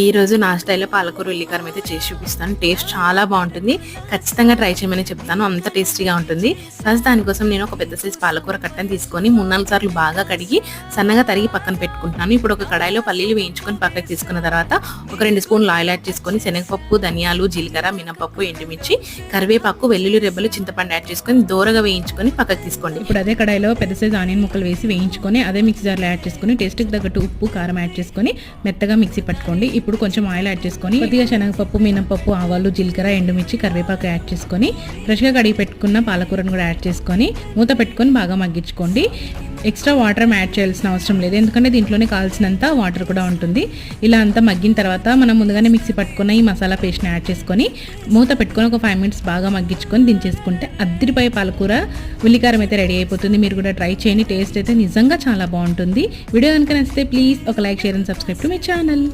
ఈ రోజు నా స్టైల్లో పాలకూర ఉల్లికారం అయితే చేసి చూపిస్తాను. టేస్ట్ చాలా బాగుంటుంది, ఖచ్చితంగా ట్రై చేయమని చెప్తాను. అంత టేస్టీగా ఉంటుంది. ఫస్ట్ దానికోసం నేను ఒక పెద్ద సైజ్ పాలకూర కట్టని తీసుకొని 3-4 సార్లు బాగా కడిగి సన్నగా తరిగి పక్కన పెట్టుకుంటున్నాను. ఇప్పుడు ఒక కడాయిలో పల్లీలు వేయించుకొని పక్కకి తీసుకున్న తర్వాత ఒక 2 స్పూన్లు ఆయిల్ యాడ్ చేసుకొని శనగపప్పు, ధనియాలు, జీలకర్ర, మినపప్పు, ఎండుమిర్చి, కరివేపాకు, వెల్లుల్లి రెబ్బలు, చింతపండు యాడ్ చేసుకొని దోరగా వేయించుకొని పక్కకి తీసుకోండి. ఇప్పుడు అదే కడాయిలో పెద్ద సైజ్ ఆనియన్ ముక్కలు వేసి వేయించుకొని అదే మిక్సీ జార్లో యాడ్ చేసుకొని టేస్ట్కి తగ్గట్టు ఉప్పు, కారం యాడ్ చేసుకొని మెత్తగా మిక్సీ పట్టుకోండి. ఇప్పుడు కొంచెం ఆయిల్ యాడ్ చేసుకొని కొద్దిగా శనగపప్పు, మినపప్పు, ఆవాలు, జీలకర్ర, ఎండుమిర్చి, కరివేపాకు యాడ్ చేసుకొని ఫ్రెష్గా కడిగి పెట్టుకున్న పాలకూరను కూడా యాడ్ చేసుకొని మూత పెట్టుకొని బాగా మగ్గించుకోండి. ఎక్స్ట్రా వాటర్ యాడ్ చేయాల్సిన అవసరం లేదు, ఎందుకంటే దీంట్లోనే కావాల్సినంత వాటర్ కూడా ఉంటుంది. ఇలా అంతా మగ్గిన తర్వాత మనం ముందుగానే మిక్సీ పట్టుకున్న ఈ మసాలా పేస్ట్ని యాడ్ చేసుకొని మూత పెట్టుకొని ఒక 5 మినిట్స్ బాగా మగ్గించుకొని దించేసుకుంటే అద్దరిపై పాలకూర ఉల్లికారం అయితే రెడీ అయిపోతుంది. మీరు కూడా ట్రై చేయండి, టేస్ట్ అయితే నిజంగా చాలా బాగుంటుంది. వీడియో కనుక నచ్చితే ప్లీజ్ ఒక like, share and subscribe to my channel.